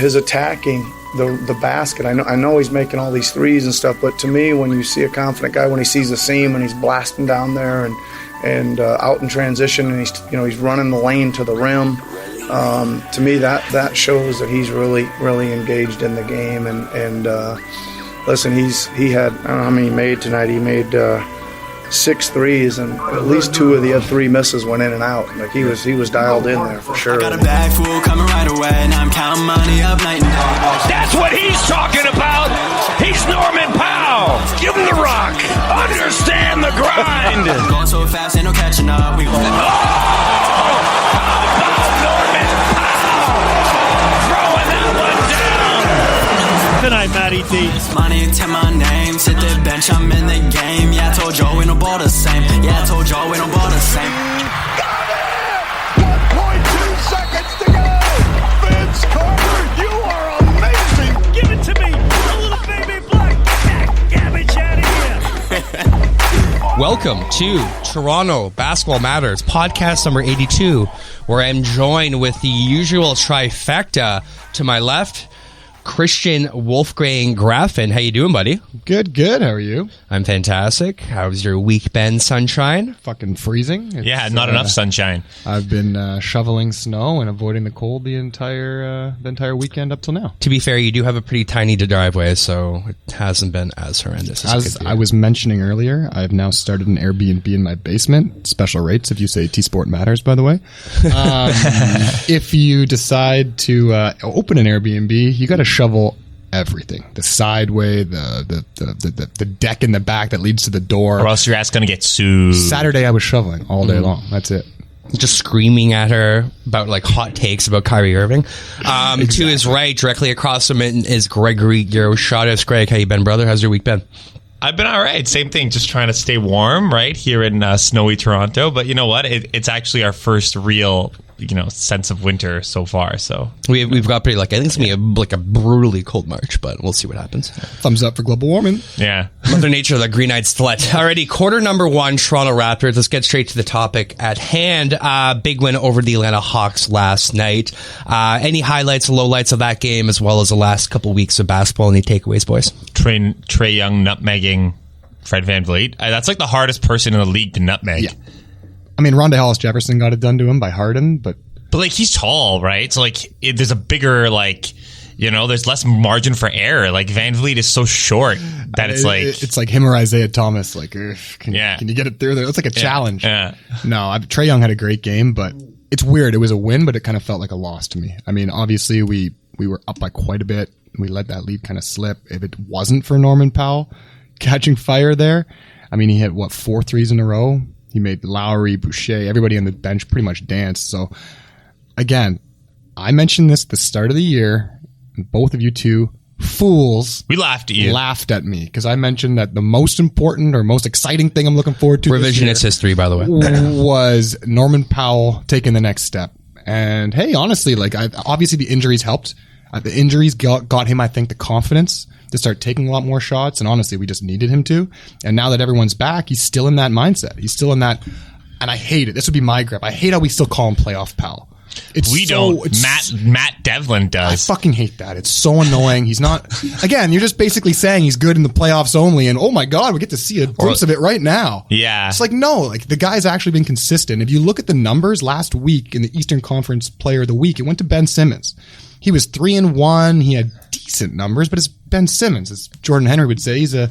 his attacking the basket. I know he's making all these threes and stuff, but to me, when you see a confident guy, when he sees the seam and he's blasting down there and out in transition, and he's running the lane to the rim, to me that shows that he's really engaged in the game. And listen, he had, I don't know how many he made tonight. He made 6 threes, and at least 2 of the other 3 misses went in and out. Like he was dialed in there for sure. I got a bag full coming right away, and I'm counting money up night and day. That's what he's talking about. He's Norman Powell. Give him the rock. Understand the grind. Going so fast, ain't no catching up. We going. How about Norman Powell throwing that one down? Good night, Matty D. Money to my name, sit the bench, I'm in the game. Yeah, I told y'all we don't ball the same. Yeah, I told y'all we don't ball the same. Got it! 1.2 seconds to go! Vince Carter, you are amazing! Give it to me, a little baby black. Get that garbage out of here. Welcome to Toronto Basketball Matters, podcast number 82, where I'm joined with the usual trifecta. To my left, Christian Wolfgang Graffin. How you doing, buddy? Good. How are you? I'm fantastic. How's your week been, sunshine? Fucking freezing. Yeah, not enough sunshine. I've been shoveling snow and avoiding the cold the entire weekend up till now. To be fair, you do have a pretty tiny driveway, so it hasn't been as horrendous as I was mentioning earlier, I've now started an Airbnb in my basement. Special rates if you say T-Sport Matters, by the way. If you decide to open an Airbnb, you got to shovel everything. The sideway, the deck in the back that leads to the door. Or else your ass going to get sued. Saturday I was shoveling all day long. That's it. Just screaming at her about like hot takes about Kyrie Irving. Exactly. To his right, directly across from him is Gregory Geroshados. Greg, how you been, brother? How's your week been? I've been all right. Same thing. Just trying to stay warm right here in snowy Toronto. But you know what? It's actually our first real sense of winter so far. So we've got pretty lucky. I think it's gonna be a brutally cold March, but we'll see what happens. Thumbs up for global warming. Yeah. Mother Nature, the green-eyed slut. Alrighty, quarter number 1, Toronto Raptors. Let's get straight to the topic at hand. Big win over the Atlanta Hawks last night. Any highlights, lowlights of that game, as well as the last couple weeks of basketball? Any takeaways, boys? Trae Young nutmegging Fred VanVleet. That's like the hardest person in the league to nutmeg. Yeah. I mean, Rondae Hollis-Jefferson got it done to him by Harden, but like he's tall, right? So like there's a bigger there's less margin for error. Like VanVleet is so short that it's like him or Isaiah Thomas. Like, can you get it through there? It's like a challenge. Yeah. No, Trae Young had a great game, but it's weird. It was a win, but it kind of felt like a loss to me. I mean, obviously we were up by quite a bit. We let that lead kind of slip. If it wasn't for Norman Powell catching fire there, I mean, he hit 4 threes in a row. He made Lowry, Boucher, everybody on the bench pretty much dance. So, again, I mentioned this at the start of the year, and both of you two fools. We laughed at you. Laughed at me because I mentioned that the most important or most exciting thing I'm looking forward to revisionist history, by the way, was Norman Powell taking the next step. And hey, honestly, obviously the injuries helped. The injuries got him, I think, the confidence to start taking a lot more shots, and honestly, we just needed him to. And now that everyone's back, he's still in that mindset. He's still in that, and I hate it. This would be my grip. I hate how we still call him playoff Powell. Matt Devlin does. I fucking hate that. It's so annoying. He's not. Again, you're just basically saying he's good in the playoffs only, and oh my god, we get to see a glimpse of it right now. Yeah, it's like no, the guy's actually been consistent. If you look at the numbers last week in the Eastern Conference Player of the Week, it went to Ben Simmons. He was 3-1. He had decent numbers, but it's Ben Simmons, as Jordan Henry would say. He's a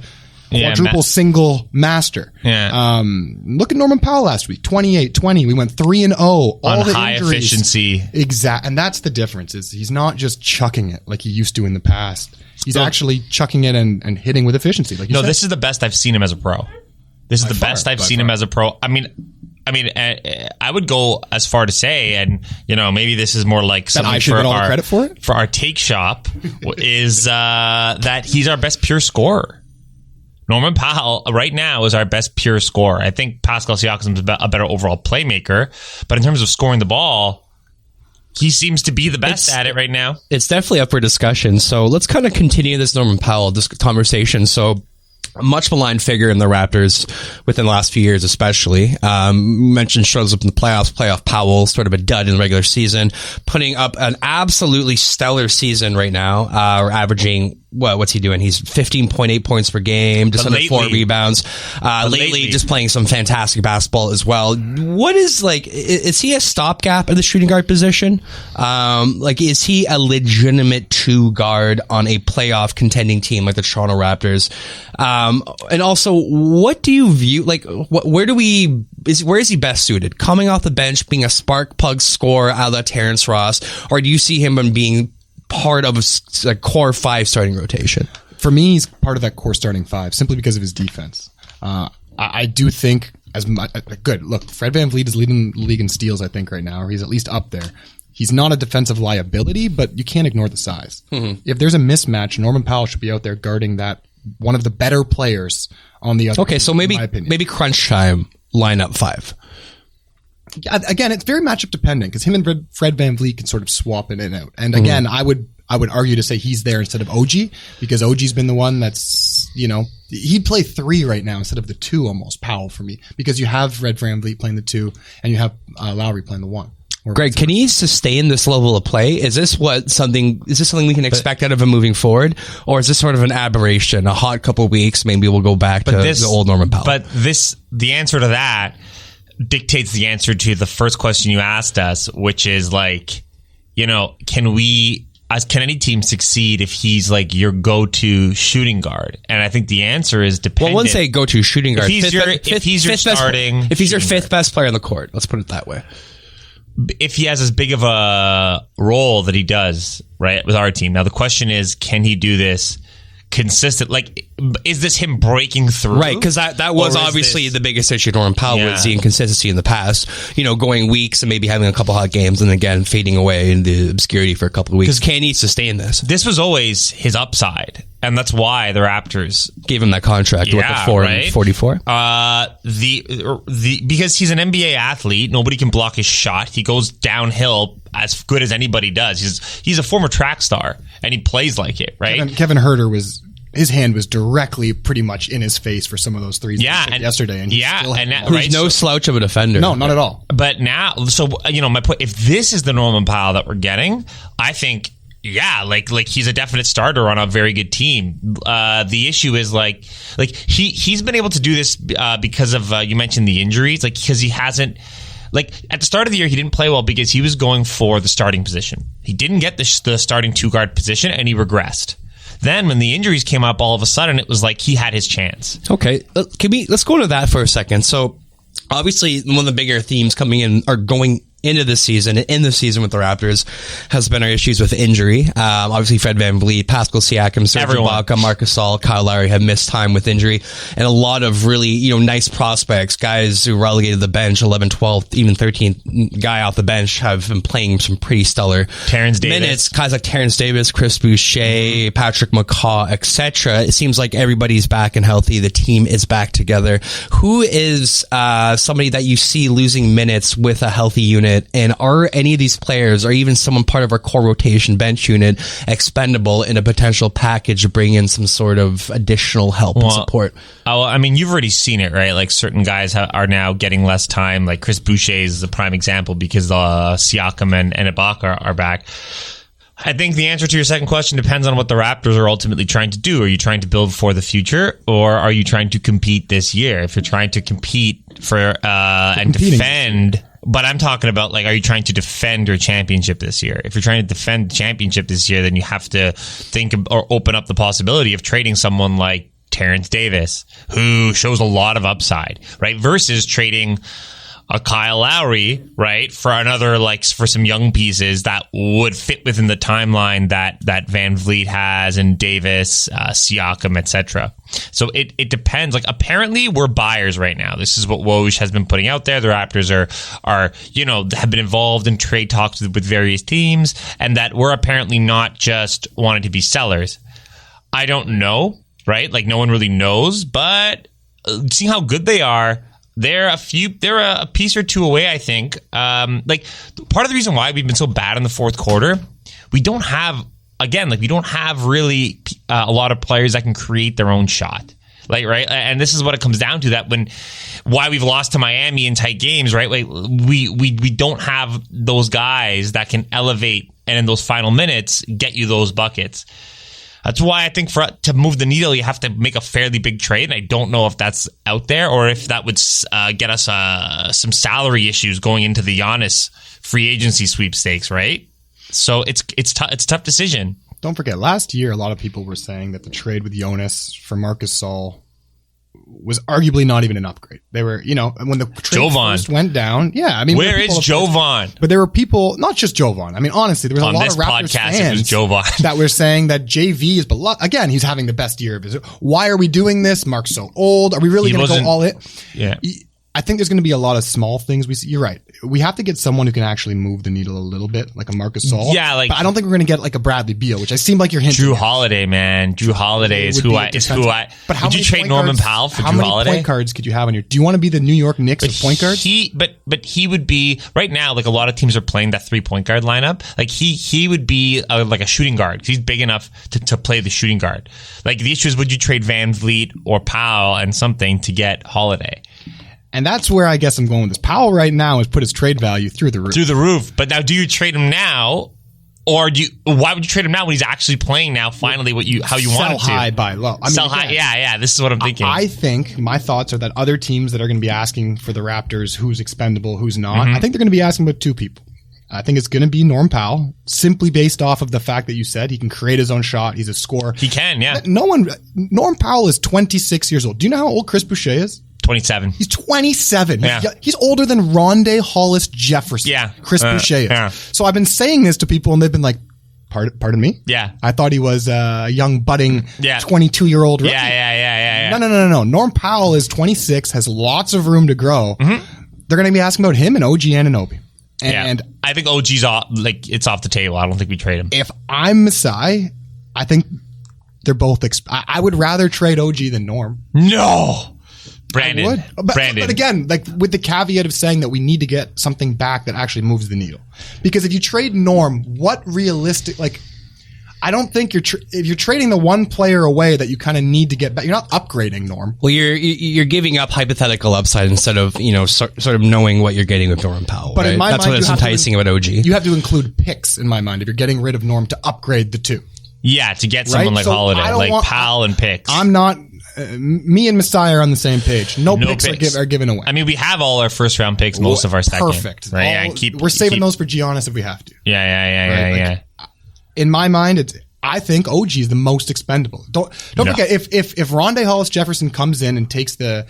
quadruple single master. Yeah. Look at Norman Powell last week, 28-20. We went 3-0. All on the high injuries. Efficiency. Exactly. And that's the difference is he's not just chucking it like he used to in the past. He's actually chucking it and hitting with efficiency. Like you said. This is the best I've seen him as a pro. This is the best I've seen him as a pro. I mean, I would go as far to say, and maybe this is more like something I should get all the credit for it? For our take shop, is that he's our best pure scorer. Norman Powell right now is our best pure scorer. I think Pascal Siakam is a better overall playmaker, but in terms of scoring the ball, he seems to be the best at it right now. It's definitely up for discussion. So let's kind of continue this Norman Powell conversation. So a much maligned figure in the Raptors within the last few years, especially. Mentioned shows up in the playoffs, playoff Powell, sort of a dud in the regular season, putting up an absolutely stellar season right now. We're averaging, what's he doing? He's 15.8 points per game, just under 4 rebounds. Lately, just playing some fantastic basketball as well. What is, like, is he a stopgap at the shooting guard position? Is he a legitimate 2 guard on a playoff contending team like the Toronto Raptors? And also, what do you view, like, where is he best suited? Coming off the bench, being a spark plug scorer a la Terrence Ross, or do you see him being part of a core 5 starting rotation? For me, he's part of that core starting 5 simply because of his defense. I do think as much good. Look, Fred VanVleet is leading the league in steals, I think, right now, or he's at least up there. He's not a defensive liability, but you can't ignore the size. Mm-hmm. If there's a mismatch, Norman Powell should be out there guarding that one of the better players on the other. Okay, team, so maybe crunch time lineup 5. Again, it's very matchup dependent because him and Fred VanVleet can sort of swap in and out. And again, I would argue to say he's there instead of OG because OG's been the one that's, he'd play 3 right now instead of the 2 almost, Powell for me, because you have Fred VanVleet playing the 2 and you have Lowry playing the 1. Greg, can he sustain this level of play? Is this something we can expect out of him moving forward? Or is this sort of an aberration? A hot couple of weeks, maybe we'll go back to the old Norman Powell. But the answer to that dictates the answer to the first question you asked us, which is like, can any team succeed if he's like your go-to shooting guard? And I think the answer is dependent. Well, I wouldn't say go-to shooting guard. If he's your starting, if he's your 5th best player on the court, let's put it that way. If he has as big of a role that he does, right, with our team. Now, the question is, can he do this consistent? Like, is this him breaking through? Right, because that was obviously the biggest issue Norman Powell was the inconsistency in the past. Going weeks and maybe having a couple hot games and again fading away in the obscurity for a couple of weeks. Can he sustain this? This was always his upside, and that's why the Raptors gave him that contract. What, the 4 and 44? Because he's an NBA athlete, nobody can block his shot. He goes downhill as good as anybody does. He's a former track star, and he plays like it, right? Kevin Huerter his hand was directly pretty much in his face for some of those threes yesterday. And he's no slouch of a defender. No, not at all. But now, my point, if this is the Norman Powell that we're getting, I think, like he's a definite starter on a very good team. The issue is like he's been able to do this because of, you mentioned the injuries, because he hasn't, at the start of the year, he didn't play well because he was going for the starting position. He didn't get the starting 2 guard position and he regressed. Then when the injuries came up, all of a sudden it was like he had his chance. Okay, let's go into that for a second. So obviously one of the bigger themes coming in are going into the season, in the season with the Raptors, has been our issues with injury. Obviously, Fred VanVleet, Pascal Siakam, Serge Ibaka, Marc Gasol, Kyle Lowry have missed time with injury, and a lot of really, nice prospects, guys who relegated the bench, 11th, 12th, even 13th guy off the bench, have been playing some pretty stellar minutes. Guys like Terrence Davis, Chris Boucher, Patrick McCaw, etc. It seems like everybody's back and healthy. The team is back together. Who is somebody that you see losing minutes with a healthy unit? And are any of these players, or even someone part of our core rotation bench unit, expendable in a potential package to bring in some sort of additional help and support? I mean, you've already seen it, right? Like certain guys are now getting less time. Like Chris Boucher is a prime example because Siakam and Ibaka are back. I think the answer to your second question depends on what the Raptors are ultimately trying to do. Are you trying to build for the future, or are you trying to compete this year? If you're trying to compete for and defend, but I'm talking about are you trying to defend your championship this year? If you're trying to defend the championship this year, then you have to think or open up the possibility of trading someone like Terrence Davis, who shows a lot of upside, right? Versus trading a Kyle Lowry, right, for another, for some young pieces that would fit within the timeline that VanVleet has, and Davis, Siakam, etc. So it depends. Apparently we're buyers right now. This is what Woj has been putting out there. The Raptors are have been involved in trade talks with various teams, and that we're apparently not just wanting to be sellers. I don't know, right? No one really knows, but seeing how good they are, they're a piece or two away, I think. Part of the reason why we've been so bad in the fourth quarter, we don't have really a lot of players that can create their own shot. Like, right? And this is what it comes down to, why we've lost to Miami in tight games, right? Like, we don't have those guys that can elevate and in those final minutes get you those buckets. That's why I think to move the needle, you have to make a fairly big trade. And I don't know if that's out there or if that would get us some salary issues going into the Giannis free agency sweepstakes, right? So it's a tough decision. Don't forget, last year, a lot of people were saying that the trade with Jonas for Marcus Sol was arguably not even an upgrade. They were, when the trade first went down. Yeah, I mean, where is Jovan? But there were people, not just Jovan. I mean, honestly, there was a lot of Raptors fans that were saying that JV is beloved. Again, he's having the best year of his. Why are we doing this? Mark's so old. Are we really going to go all in? Yeah. I think there's going to be a lot of small things we see. You're right. We have to get someone who can actually move the needle a little bit, like a Marcus Sol. Yeah, but I don't think we're going to get like a Bradley Beal, which I seem like you're hinting. Drew Holiday, man. Drew Holiday is who I. But how would you trade Norman Powell for Drew Holiday? How many point guards could you have on your? Do you want to be the New York Knicks of point guards? But he would be right now. Like a lot of teams are playing that 3-point guard lineup. Like he would be like a shooting guard. He's big enough to play the shooting guard. Like the issue is, would you trade Van Vliet or Powell and something to get Holiday? And that's where I guess I'm going with this. Powell right now has put his trade value through the roof. But now, do you trade him now, or why would you trade him now when he's actually playing now? Finally, how you want him to sell high, buy low. I mean, sell high. Yeah. This is what I'm thinking. I think my thoughts are that other teams that are going to be asking for the Raptors who's expendable, who's not. I think they're going to be asking about two people. I think it's going to be Norm Powell, simply based off of the fact that you said he can create his own shot. He's a scorer. He can, yeah. Norm Powell is 26 years old. Do you know how old Chris Boucher is? 27. He's 27. Yeah. He's older than Rondé Hollis Jefferson. Yeah. Chris Boucher is. Yeah. So I've been saying this to people and they've been like, pardon me? Yeah. I thought he was a young budding 22-year-old rookie. Yeah. No. Norm Powell is 26, has lots of room to grow. They're going to be asking about him and OG Anunoby. And I think OG's off, it's off the table. I don't think we trade him. If I'm Masai, I think they're both I would rather trade OG than Norm. No. Brandan. But again, like with the caveat of saying that we need to get something back that actually moves the needle. Because if you trade Norm, what realistic, I don't think if you're trading the one player away that you kind of need to get back, you're not upgrading Norm. Well, you're giving up hypothetical upside instead of, sort of knowing what you're getting with Norman Powell. But right? in my That's mind, what is enticing about OG. You have to include picks in my mind if you're getting rid of Norm to upgrade the two. Yeah, to get someone like Holiday, like Powell and picks. I'm not. Me and Messiah are on the same page. No picks are given away. I mean, we have all our first round picks, most of our second. Perfect. Right? We're saving those for Giannis if we have to. Yeah. In my mind, I think OG is the most expendable. Don't forget, if Rondé Hollis Jefferson comes in and takes the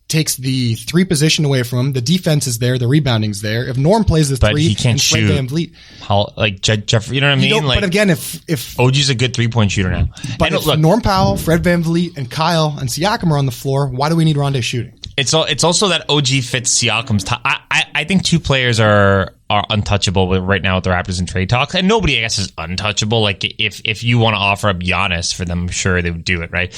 3 position away from him, the defense is there, the rebounding's there. If Norm plays the 3, but he can't shoot. Van Vliet, Jeff, you know what I mean? But again, if OG's a good 3-point shooter now, but if Norm Powell, Fred Van Vliet, and Kyle and Siakam are on the floor, why do we need Rondé shooting? It's also that OG fits Siakam's. I think 2 players are untouchable right now with the Raptors in trade talks, and nobody, I guess, is untouchable. Like if you want to offer up Giannis for them, I'm sure they would do it. Right?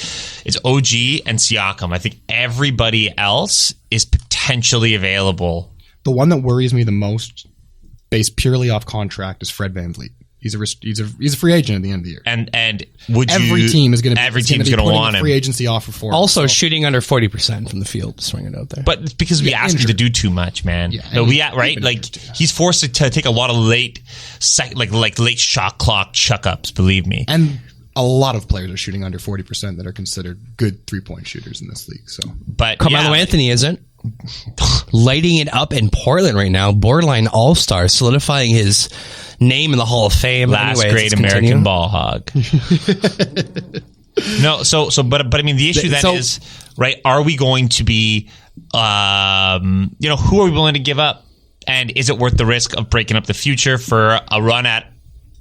It's OG and Siakam. I think everybody else is potentially available. The one that worries me the most, based purely off contract, is Fred Van Vliet. He's a free agent at the end of the year. And would every team is going to want him. Free agency offer for him. Also, shooting under 40% from the field, swing it out there. But it's because we ask him to do too much, man. Yeah, no, he's forced to take a lot of late shot clock chuck ups. Believe me. And a lot of players are shooting under 40% that are considered good 3-point shooters in this league. So, but Carmelo Anthony isn't. Lighting it up in Portland right now, borderline all-star, solidifying his name in the Hall of Fame. Last great American ball hog. No, but I mean, the issue is, right, are we going to be, who are we willing to give up? And is it worth the risk of breaking up the future for a run at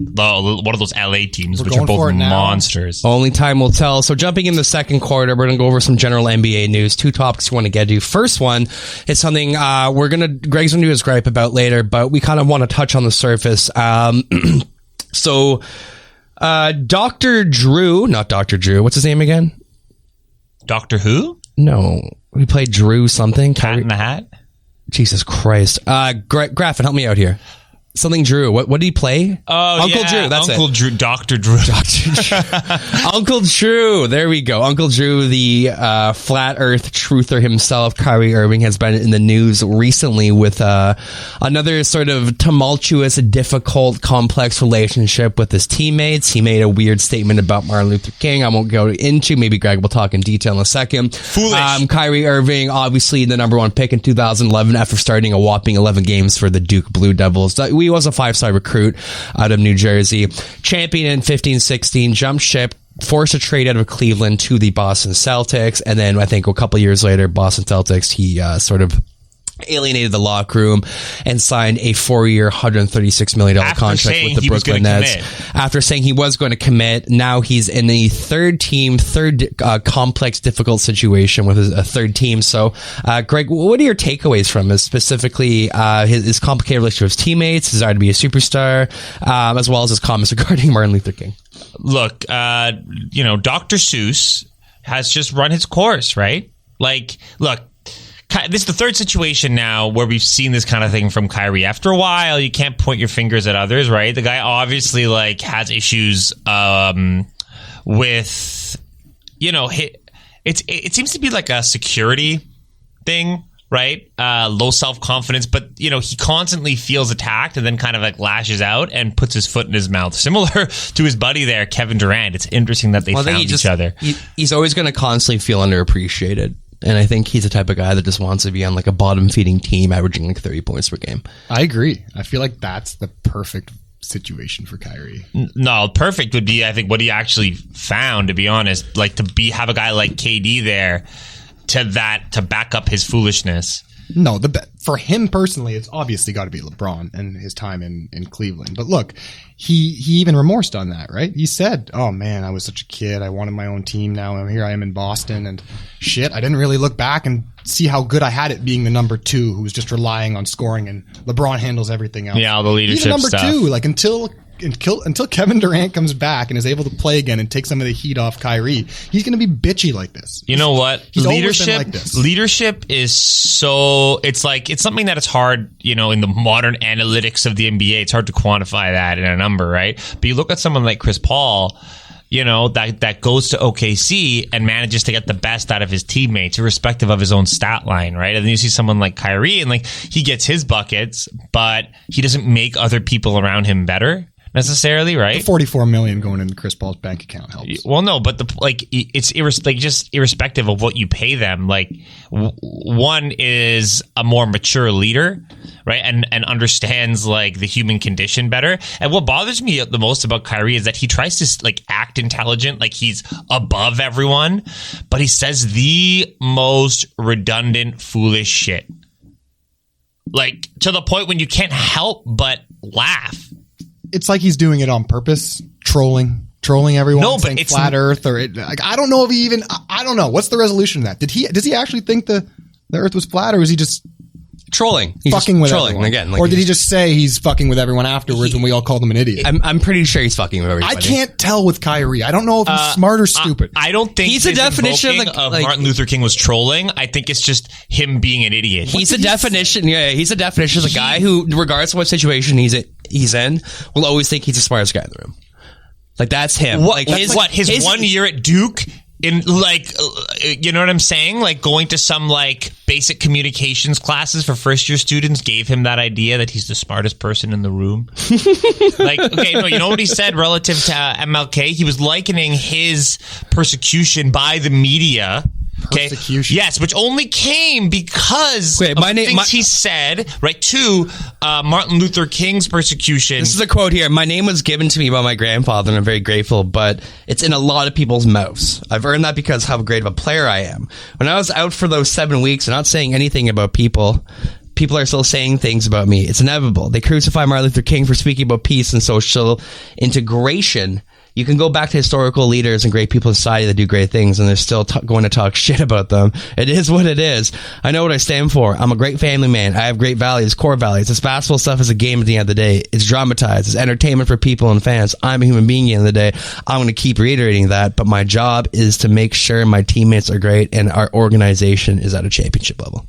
one of those LA teams, which are both monsters? Only time will tell. So jumping in the second quarter, we're going to go over some general NBA news. 2 topics we want to get to. First one is something Greg's going to do his gripe about later, but we kind of want to touch on the surface. So Dr. Drew, not Dr. Drew, what's his name again? Doctor Who? No, we played Drew something. Cat in the Hat? Jesus Christ. Graffin, help me out here. Something Drew. What did he play? Oh, Uncle Drew. That's Uncle it. Drew. Dr. Drew. Uncle Drew. There we go. Uncle Drew, the flat earth truther himself, Kyrie Irving, has been in the news recently with another sort of tumultuous, difficult, complex relationship with his teammates. He made a weird statement about Martin Luther King. I won't go into. Maybe Greg will talk in detail in a second. Foolish. Kyrie Irving, obviously the number one pick in 2011 after starting a whopping 11 games for the Duke Blue Devils. He was a 5-star recruit out of New Jersey. Champion in 15-16, jumped ship, forced a trade out of Cleveland to the Boston Celtics. And then I think a couple years later, Boston Celtics, he sort of alienated the locker room and signed a 4-year, $136 million contract with the Brooklyn Nets. After saying he was going to commit, now he's in a third complex, difficult situation with a third team. So, Greg, what are your takeaways from this, specifically his complicated relationship with his teammates, his desire to be a superstar, as well as his comments regarding Martin Luther King? Look, Dr. Seuss has just run his course, right? Like, look, this is the third situation now where we've seen this kind of thing from Kyrie. After a while, you can't point your fingers at others, right? The guy obviously has issues with, it seems to be like a security thing, right? Low self-confidence, but he constantly feels attacked and then kind of lashes out and puts his foot in his mouth. Similar to his buddy there, Kevin Durant. It's interesting that they found each other. He's always going to constantly feel underappreciated. And I think he's the type of guy that just wants to be on a bottom-feeding team averaging 30 points per game. I agree. I feel like that's the perfect situation for Kyrie. No, perfect would be, I think, what he actually found, to be honest. Have a guy like KD there to back up his foolishness. No, for him personally, it's obviously got to be LeBron and his time in Cleveland. But look, he even remorsed on that, right? He said, "Oh man, I was such a kid. I wanted my own team. Now here I am in Boston, and shit, I didn't really look back and see how good I had it being the number 2 who's just relying on scoring, and LeBron handles everything else." Yeah, all the leadership He's stuff. number 2, until Kevin Durant comes back and is able to play again and take some of the heat off Kyrie, he's going to be bitchy like this. You know what? He's always been like this. Leadership is so, it's something that it's hard, in the modern analytics of the NBA, it's hard to quantify that in a number, right? But you look at someone like Chris Paul, that goes to OKC and manages to get the best out of his teammates, irrespective of his own stat line, right? And then you see someone like Kyrie, and he gets his buckets, but he doesn't make other people around him better necessarily, right? The $44 million going into Chris Paul's bank account helps. Well, no, but it's just irrespective of what you pay them. One is a more mature leader, right, and understands the human condition better. And what bothers me the most about Kyrie is that he tries to act intelligent, like he's above everyone, but he says the most redundant, foolish shit, to the point when you can't help but laugh. It's like he's doing it on purpose, trolling everyone, no, but saying it's flat Earth, or I don't know if he even. I don't know what's the resolution of that. Does he actually think the Earth was flat, or was he just trolling? He's fucking with trolling everyone again, or did he just say he's fucking with everyone afterwards when we all called him an idiot? I'm pretty sure he's fucking with everybody. I can't tell with Kyrie. I don't know if he's smart or stupid. I don't think he's a definition of Martin Luther King was trolling. I think it's just him being an idiot. He's a definition. Yeah, he's a definition of a guy who, regardless of what situation he's in, will always think he's the smartest guy in the room. That's him. His 1 year at Duke, in you know what I'm saying? Going to some basic communications classes for first year students gave him that idea that he's the smartest person in the room. Okay, no, you know what he said relative to MLK? He was likening his persecution by the media. Persecution. Yes, which only came because of things he said, right, to Martin Luther King's persecution. This is a quote here. "My name was given to me by my grandfather, and I'm very grateful, but it's in a lot of people's mouths. I've earned that because of how great of a player I am. When I was out for those 7 weeks and not saying anything about people are still saying things about me. It's inevitable. They crucify Martin Luther King for speaking about peace and social integration. You can go back to historical leaders and great people in society that do great things, and they're still going to talk shit about them. It is what it is. I know what I stand for. I'm a great family man. I have great values, core values. This basketball stuff is a game at the end of the day. It's dramatized. It's entertainment for people and fans. I'm a human being at the end of the day. I'm going to keep reiterating that, but my job is to make sure my teammates are great and our organization is at a championship level."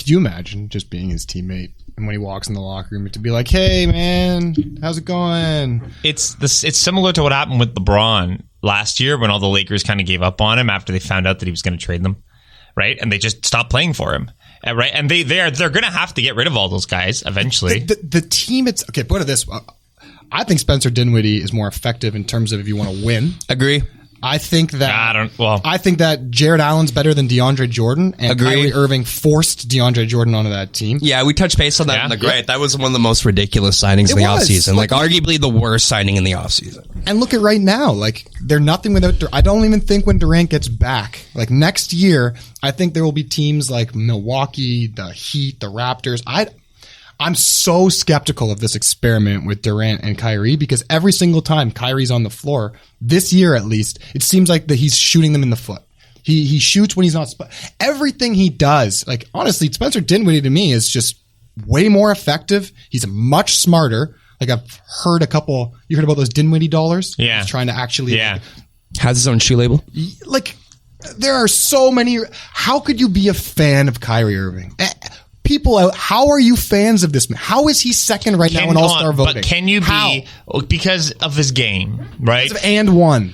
Could you imagine just being his teammate and when he walks in the locker room to be like, "Hey, man, how's it going?" It's similar to what happened with LeBron last year when all the Lakers kind of gave up on him after they found out that he was going to trade them, right? And they just stopped playing for him, right? And they're going to have to get rid of all those guys eventually. The team, it's okay. Put it this: I think Spencer Dinwiddie is more effective in terms of if you want to win. Agree. I think that I think that Jared Allen's better than DeAndre Jordan, and Agreed. Kyrie Irving forced DeAndre Jordan onto that team. Yeah, we touched base on that in the Gripe. That was one of the most ridiculous signings in the offseason. Like, arguably the worst signing in the offseason. And look at right now. Like, they're nothing without... I don't even think when Durant gets back, like next year, I think there will be teams like Milwaukee, the Heat, the Raptors. I'm so skeptical of this experiment with Durant and Kyrie because every single time Kyrie's on the floor, this year at least, it seems like that he's shooting them in the foot. He shoots when he's not... Everything he does, like, honestly, Spencer Dinwiddie to me is just way more effective. He's much smarter. Like, I've heard a couple... You heard about those Dinwiddie dollars? Yeah. He's trying to actually... Yeah. Has his own shoe label? Like, there are so many... How could you be a fan of Kyrie Irving? People out, how are you fans of this man? How is he second right now in All-Star voting? But can you be... Because of his game, right? And one.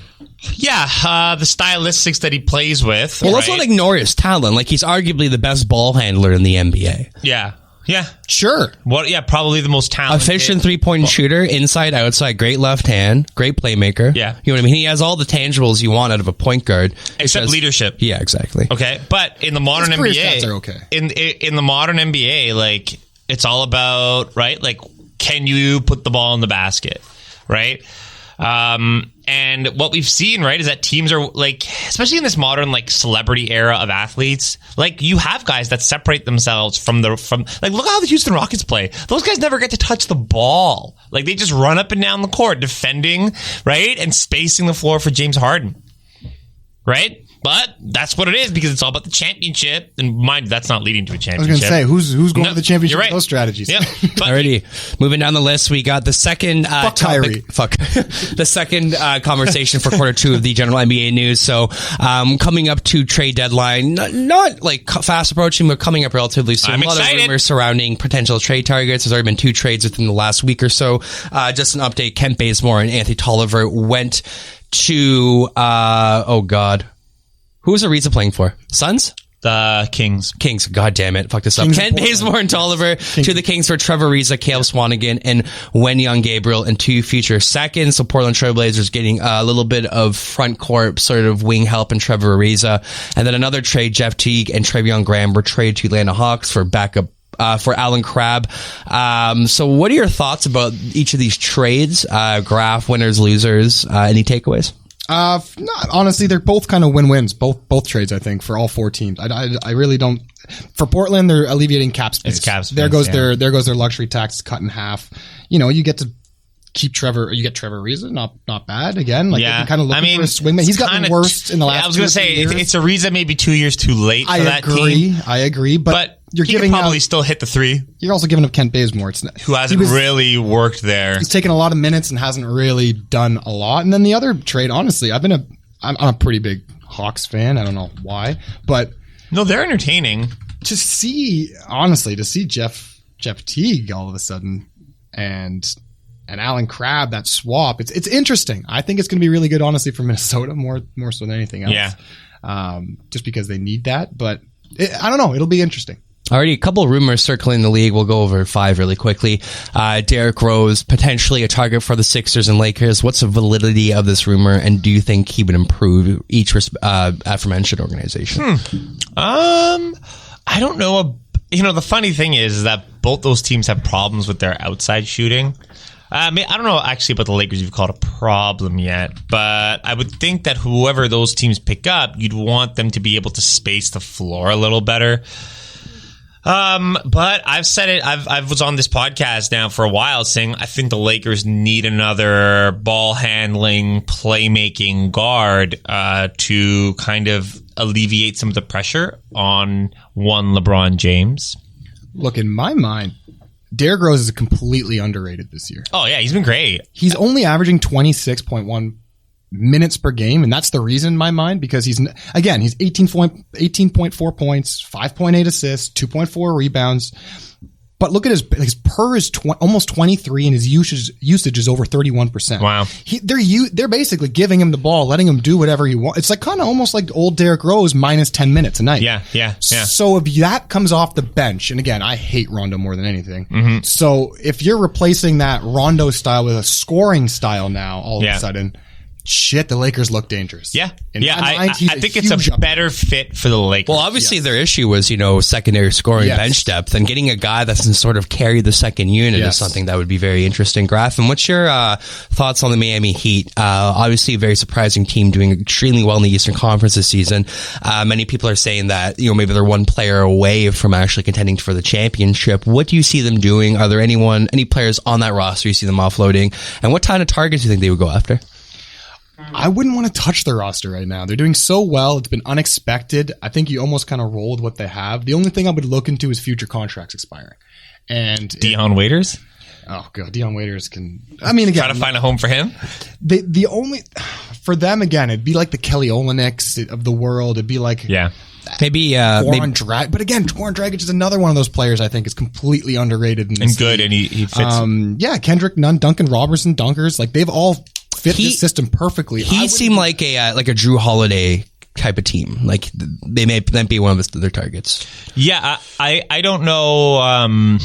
Yeah, the stylistics that he plays with. Well, let's not ignore his talent. Like, he's arguably the best ball handler in the NBA. Yeah. Yeah. Sure. Probably the most talented. Efficient three-point shooter, inside, outside, great left hand, great playmaker. Yeah. You know what I mean? He has all the tangibles you want out of a point guard. Except leadership. Yeah, exactly. Okay. But in the modern His career NBA... stats are okay. In the modern NBA, like, it's all about, right? Like, can you put the ball in the basket, right? And what we've seen, right, is that teams are like, especially in this modern like celebrity era of athletes, like you have guys that separate themselves from like, look how the Houston Rockets play. Those guys never get to touch the ball. Like they just run up and down the court defending, right, and spacing the floor for James Harden, right? But that's what it is because it's all about the championship. And mind, that's not leading to a championship. I was going to say, who's going to the championship you're right. with those strategies? Yeah. Alrighty, moving down the list, we got the second Kyrie. the second conversation for quarter two of the general NBA news. So, coming up to trade deadline, not like fast approaching, but coming up relatively soon. I'm a lot excited. of rumors surrounding potential trade targets. There's already been 2 trades within the last week or so. Just an update: Kent Bazemore and Anthony Tolliver went to who was Ariza playing for? Suns? The Kings. God damn it. Fuck this Kings up. Kent Bazemore and Tolliver to the Kings for Trevor Ariza, Caleb Swanigan, and Wenyon Gabriel and 2 future seconds. So Portland Trailblazers getting a little bit of front court sort of wing help in Trevor Ariza. And then another trade, Jeff Teague and Treveon Graham were traded to Atlanta Hawks for backup for Alan Crabb. So what are your thoughts about each of these trades? Graph, winners, losers, any takeaways? No, honestly, they're both kind of win-wins. Both trades, I think, for all 4 teams. I really don't. For Portland, they're alleviating cap space. It's cap space. There goes their luxury tax cut in half. You know, you get to keep Trevor. You get Trevor Ariza, not bad. Again, like yeah. kind of looking for a swingman. He's gotten worse in the last. I was going to say it's Ariza maybe 2 years too late for that team. I agree, but you're he giving could probably still hit the 3. You're also giving up Kent Bazemore. Who hasn't really worked there. He's taken a lot of minutes and hasn't really done a lot. And then the other trade, honestly, I'm a pretty big Hawks fan. I don't know why, but no, they're entertaining. To see Jeff Teague all of a sudden and Alan Crabb, that swap, it's interesting. I think it's going to be really good, honestly, for Minnesota more so than anything else. Yeah. Just because they need that, but I don't know. It'll be interesting. Already a couple of rumors circling the league. We'll go over 5 really quickly. Derrick Rose, potentially a target for the Sixers and Lakers. What's the validity of this rumor, and do you think he would improve each aforementioned organization? I don't know. You know, the funny thing is that both those teams have problems with their outside shooting. I don't know actually about the Lakers you've called a problem yet, but I would think that whoever those teams pick up, you'd want them to be able to space the floor a little better. But I've said it, I was on this podcast now for a while saying I think the Lakers need another ball handling, playmaking guard, to kind of alleviate some of the pressure on one LeBron James. Look, in my mind, Derrick Rose is completely underrated this year. Oh yeah, he's been great. He's only averaging 26.1 minutes per game, and that's the reason in my mind, because he's 18.4 points, 5.8 assists, 2.4 rebounds. But look at his per is almost 23, and his usage is over 31%. Wow. They're basically giving him the ball, letting him do whatever he wants. It's like kind of almost like old Derrick Rose minus 10 minutes a night. Yeah. So if that comes off the bench, and again, I hate Rondo more than anything. So if you're replacing that Rondo style with a scoring style now, all of a sudden, shit, the Lakers look dangerous. I think it's a better fit for the Lakers. Well, obviously their issue was, secondary scoring bench depth, and getting a guy that can sort of carry the second unit is something that would be very interesting. Graf, and what's your thoughts on the Miami Heat? Obviously a very surprising team doing extremely well in the Eastern Conference this season. Many people are saying that, maybe they're one player away from actually contending for the championship. What do you see them doing? Are there any players on that roster you see them offloading? And what kind of targets do you think they would go after? I wouldn't want to touch their roster right now. They're doing so well. It's been unexpected. I think you almost kind of roll with what they have. The only thing I would look into is future contracts expiring. And Dion Waiters? Oh, God. Dion Waiters can... again... Try to find a home for him? The only... For them, again, it'd be like the Kelly Olynyk's of the world. It'd be like... Yeah. Maybe... But again, Goran Dragic is another one of those players I think is completely underrated. And good, and he fits... Kendrick Nunn, Duncan Robertson, Dunkers, they've all... fit this system perfectly. He seemed like a Drew Holiday type of team. Like they may be one of their targets. Yeah, I don't know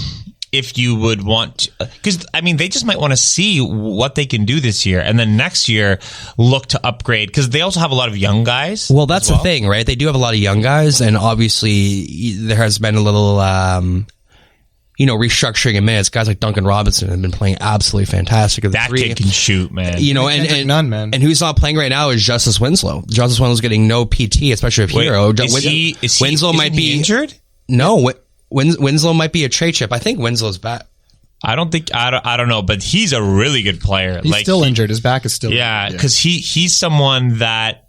if you would want, because they just might want to see what they can do this year, and then next year look to upgrade, because they also have a lot of young guys. Well, that's the thing, right? They do have a lot of young guys, and obviously there has been a little restructuring in minutes. Guys like Duncan Robinson have been playing absolutely fantastic. That kid can shoot, man. And none, man. And who's not playing right now is Justice Winslow. Justice Winslow's getting no PT, especially if Hero. Winslow might be injured. No, Winslow might be a trade chip. I think Winslow's back. I don't know, but he's a really good player. He's still injured. His back is still. Yeah, because he's someone that.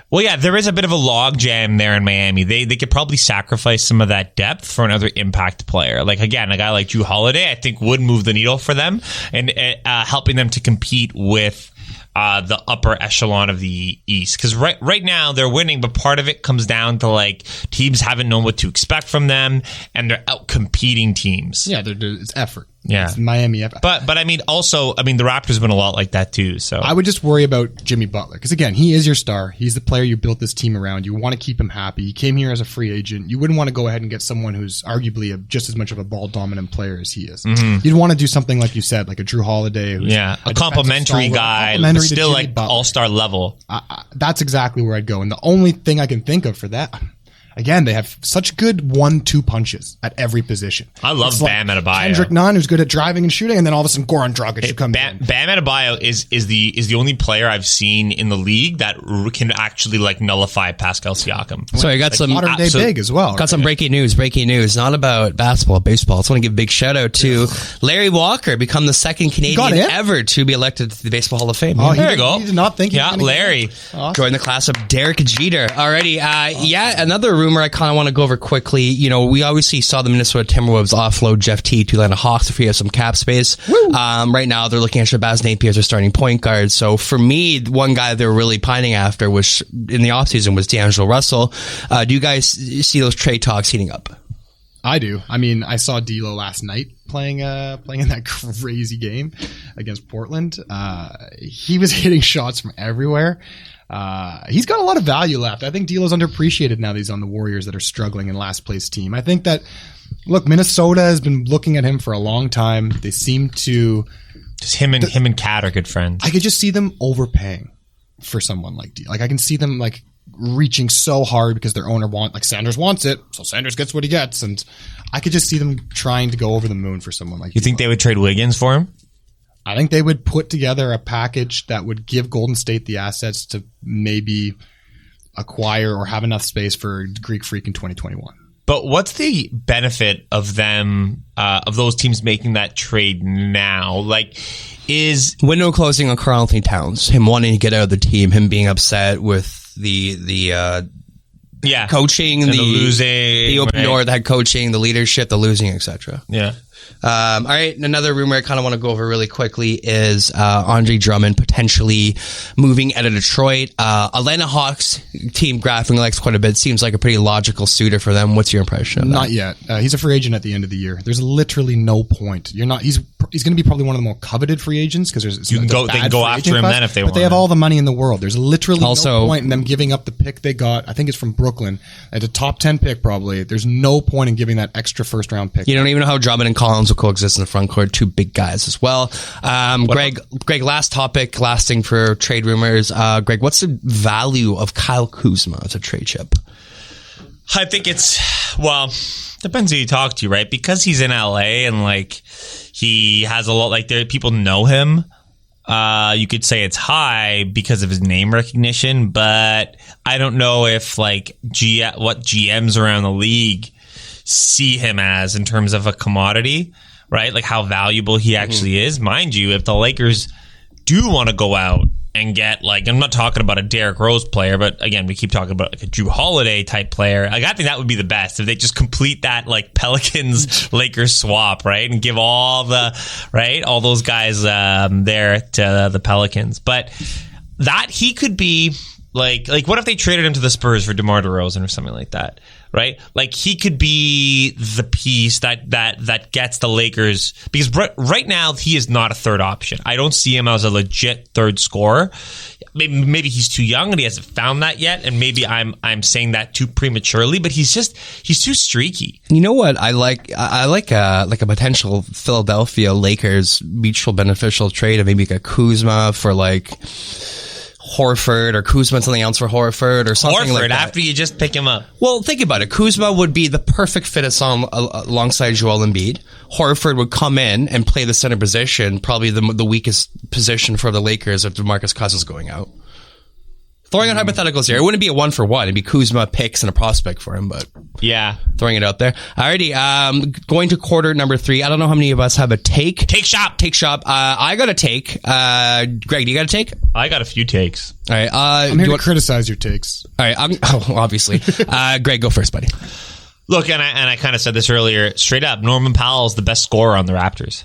Well, yeah, there is a bit of a logjam there in Miami. They could probably sacrifice some of that depth for another impact player. Like, again, a guy like Drew Holiday, I think would move the needle for them and helping them to compete with the upper echelon of the East. Because right now they're winning, but part of it comes down to teams haven't known what to expect from them, and they're out competing teams. Yeah, it's effort. Yeah, it's Miami effort. But the Raptors have been a lot like that too. So I would just worry about Jimmy Butler, because again, he is your star. He's the player you built this team around. You want to keep him happy. He came here as a free agent. You wouldn't want to go ahead and get someone who's arguably just as much of a ball dominant player as he is. Mm-hmm. You'd want to do something like you said, like a Drew Holiday, who's a complimentary guy, still all-star level. That's exactly where I'd go. And the only thing I can think of for that, again, they have such good 1-2 punches at every position. I love Bam Adebayo. Kendrick Nunn, who's good at driving and shooting, and then all of a sudden Goran Dragic should come in. Bam Adebayo is the only player I've seen in the league that can actually nullify Pascal Siakam. So I got some modern day big as well. Got some breaking news. Not about basketball, baseball. I just want to give a big shout out to Larry Walker, become the second Canadian ever to be elected to the Baseball Hall of Fame. Oh, there you go. He did not think. Yeah, Larry joined the class of Derek Jeter. Already, another rumor I kind of want to go over quickly. We obviously saw the Minnesota Timberwolves offload Jeff Teague to Atlanta Hawks to free up some cap space. Right now, they're looking at Shabazz Napier as their starting point guard. So for me, one guy they were really pining after was in the offseason was D'Angelo Russell. Do you guys see those trade talks heating up? I do. I saw D'Lo last night playing in that crazy game against Portland. He was hitting shots from everywhere. He's got a lot of value left. I think D'Lo's underappreciated now that he's on the Warriors that are struggling in last place team. I think that, look, Minnesota has been looking at him for a long time. They seem to just him and Cat are good friends. I could just see them overpaying for someone like D'Lo. I can see them reaching so hard because their owner Sanders wants it, so Sanders gets what he gets, and I could just see them trying to go over the moon for someone like. You think they would trade Wiggins for him? I think they would put together a package that would give Golden State the assets to maybe acquire or have enough space for Greek Freak in 2021. But what's the benefit of them, of those teams making that trade now? Is window closing on Karl Anthony Towns, him wanting to get out of the team, him being upset with the coaching, and the losing, the open door, the head coaching, the leadership, the losing, etc. Yeah. All right, another rumor I kind of want to go over really quickly is Andre Drummond potentially moving out of Detroit. Atlanta Hawks team graphing likes quite a bit. Seems like a pretty logical suitor for them. What's your impression of that? Not yet. He's a free agent at the end of the year. There's literally no point. He's going to be probably one of the more coveted free agents because there's they can go after him then if they want. But they have all the money in the world. There's literally Also, no point in them giving up the pick they got. I think it's from Brooklyn at a top 10 pick probably. There's no point in giving that extra first round pick. You don't even know how Drummond and Collins will coexist in the front court. Two big guys as well. Greg, last topic, lasting for trade rumors. Greg, what's the value of Kyle Kuzma as a trade chip? I think depends who you talk to, right? Because he's in LA and like he has a lot, like people know him. You could say it's high because of his name recognition, but I don't know if like what GMs around the league see him as in terms of a commodity, right? Like how valuable he actually is. Mind you, if the Lakers do want to go out and get like, I'm not talking about a Derrick Rose player, but again, we keep talking about like a Drew Holiday type player. Like, I think that would be the best if they just complete that like Pelicans Lakers swap, right? And give all those guys there to the Pelicans. But that he could be like what if they traded him to the Spurs for DeMar DeRozan or something like that? Right? Like he could be the piece that gets the Lakers, because right now he is not a third option. I don't see him as a legit third scorer. Maybe he's too young and he hasn't found that yet, and maybe I'm saying that too prematurely, but he's too streaky. You know what I like a potential Philadelphia Lakers mutual beneficial trade of maybe like a Kuzma for like Horford, or Kuzma and something else for Horford or something like that. After you just pick him up. Well, think about it. Kuzma would be the perfect fit alongside Joel Embiid. Horford would come in and play the center position, probably the weakest position for the Lakers if DeMarcus Cousins going out. Throwing out hypotheticals here. It wouldn't be a 1-for-1. It'd be Kuzma, picks, and a prospect for him, but yeah, throwing it out there. Alrighty, going to quarter number 3. I don't know how many of us have a take. Take shop. I got a take. Greg, do you got a take? I got a few takes. All right. I'm here to criticize your takes. All right. Obviously. Greg, go first, buddy. Look, and I kind of said this earlier, straight up, Norman Powell is the best scorer on the Raptors.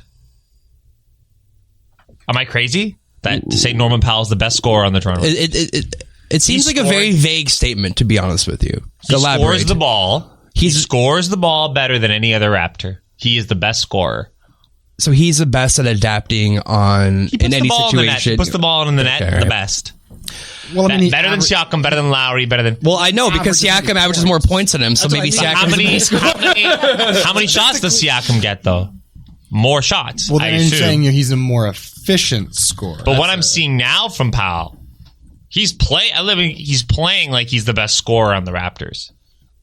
Am I crazy to say Norman Powell is the best scorer on the Toronto? It seems like a very vague statement, to be honest with you. He scores the ball. He scores the ball better than any other Raptor. He is the best scorer. So he's the best at adapting in any situation. He puts the ball in the net the best. Well, I mean, better than Siakam, better than Lowry, better than... Well, I know, because Siakam averages more points than him, so maybe Siakam... How many shots does Siakam get, though? More shots, well, then I'm saying he's a more efficient scorer. But what I'm seeing now from Powell, he's playing like he's the best scorer on the Raptors.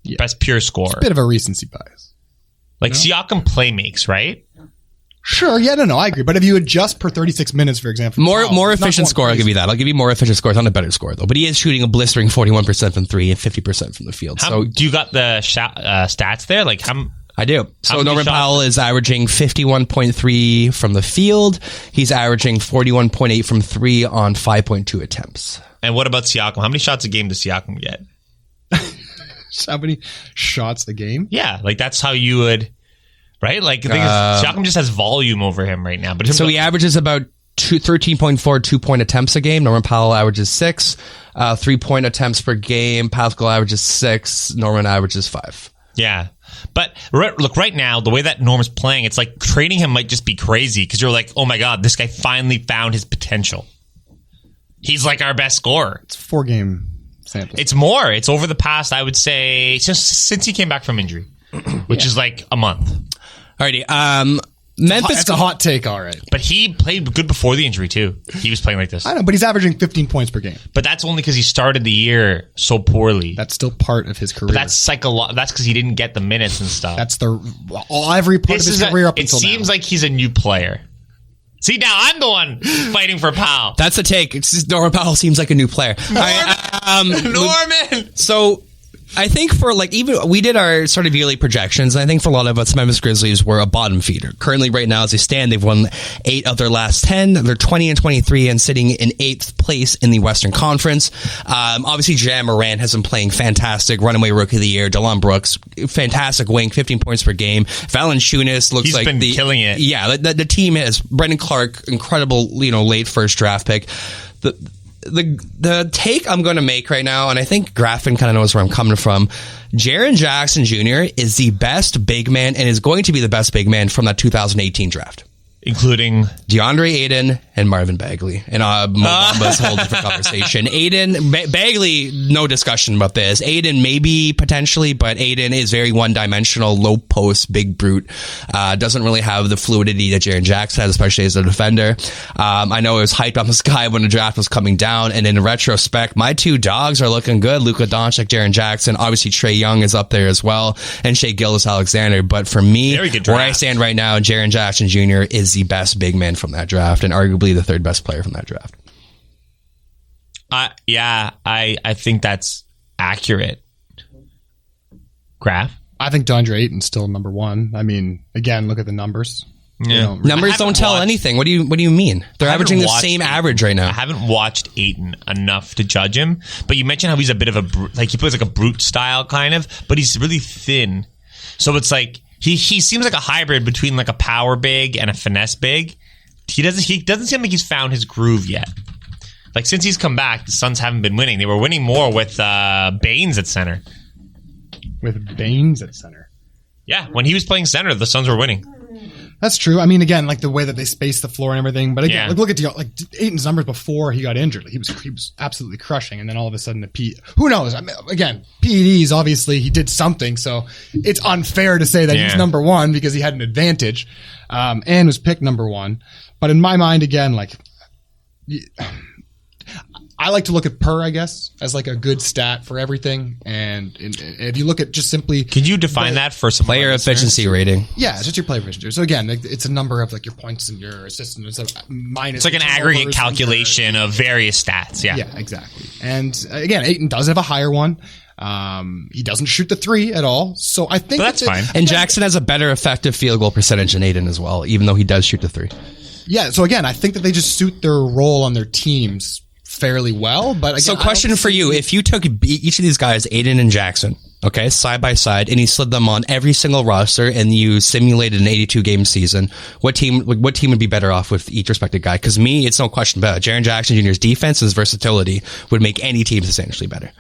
Yeah. Best pure scorer. It's a bit of a recency bias. Like, Siakam play makes, right? Sure, yeah, no, I agree. But if you adjust per 36 minutes, for example... More efficient score, I'll give you that. I'll give you more efficient score. It's not a better score, though. But he is shooting a blistering 41% from 3 and 50% from the field. Do you got the stats there? Like, I do. So Norman Powell is averaging 51.3 from the field. He's averaging 41.8 from 3 on 5.2 attempts. And what about Siakam? How many shots a game does Siakam get? How many shots a game? Yeah, like that's how you would... Right? Like, the thing is, Siakam just has volume over him right now. But so he averages about 13.4 2-point attempts a game. Norman Powell averages 6. 3-point attempts per game. Pascal averages 6. Norman averages 5. Yeah. But look, right now, the way that Norman's playing, it's like trading him might just be crazy because you're like, oh my God, this guy finally found his potential. He's like our best scorer. It's 4-game sample. It's more. It's over the past, I would say, since he came back from injury, which is like a month. Alrighty. Memphis. That's a hot take, all right. But he played good before the injury, too. He was playing like this. I know, but he's averaging 15 points per game. But that's only because he started the year so poorly. That's still part of his career. But that's because he didn't get the minutes and stuff. That's every part of his career up until now. It seems like he's a new player. See, now I'm the one fighting for Powell. That's a take. It's just Norman Powell seems like a new player. Norman! So... I think for even we did our sort of yearly projections. And I think for a lot of us, Memphis Grizzlies were a bottom feeder. Currently, right now, as they stand, they've won 8 of their last 10. They're 20-23 and sitting in 8th place in the Western Conference. Obviously, Ja Morant has been playing fantastic. Runaway Rookie of the Year. Delon Brooks, fantastic wing, 15 points per game. Valanciunas looks He's been killing it. Yeah, the team is. Brendan Clark, incredible, late first draft pick. The take I'm going to make right now, and I think Graffin kind of knows where I'm coming from. Jaren Jackson Jr. is the best big man and is going to be the best big man from that 2018 draft. Including DeAndre Ayton and Marvin Bagley. And Mo Bamba's a whole different conversation. Ayton, Bagley, no discussion about this. Ayton maybe potentially, but Ayton is very one-dimensional, low post, big brute. Doesn't really have the fluidity that Jaren Jackson has, especially as a defender. I know it was hyped on the sky when the draft was coming down, and in retrospect, my two dogs are looking good. Luka Doncic, Jaren Jackson. Obviously, Trae Young is up there as well, and Shai Gilgeous-Alexander. But for me, where I stand right now, Jaren Jackson Jr. is the best big man from that draft and arguably the 3rd best player from that draft. I think that's accurate. Graph? I think DeAndre Ayton's still number 1. I mean, again, look at the numbers. Yeah. Numbers don't tell anything. What do you mean? They're averaging the same average right now. I haven't watched Ayton enough to judge him, but you mentioned how he's a bit of a he plays like a brute style kind of, but he's really thin. So it's like he seems like a hybrid between like a power big and a finesse big. He doesn't seem like he's found his groove yet. Like since he's come back, the Suns haven't been winning. They were winning more with Baines at center. With Baines at center. Yeah, when he was playing center, the Suns were winning. That's true. I mean, again, like the way that they space the floor and everything. But again, look at Ayton's numbers before he got injured. Like, he was absolutely crushing, and then all of a sudden who knows? I mean, again, PEDs obviously he did something, so it's unfair to say that he's number 1 because he had an advantage and was picked number 1. But in my mind, again, like I like to look at I guess, as like a good stat for everything. And if you look at just simply... Could you define that for some player efficiency rating? Yeah, it's just your player efficiency. So again, it's a number of like your points and your assists. And it's minus... It's like an aggregate calculation of various stats. Yeah. Yeah, exactly. And again, Ayton does have a higher one. He doesn't shoot the 3 at all. So I think that's fine. And Jackson has a better effective field goal percentage than Ayton as well, even though he does shoot the 3. Yeah, so again, I think that they just suit their role on their teams fairly well. But again, so question for you, if you took each of these guys, Ayton and Jackson, okay, side by side, and you slid them on every single roster and you simulated an 82-game season, what team would be better off with each respective guy? Because me, it's no question about it. Jaren Jackson Jr.'s defense, his versility would make any team substantially better.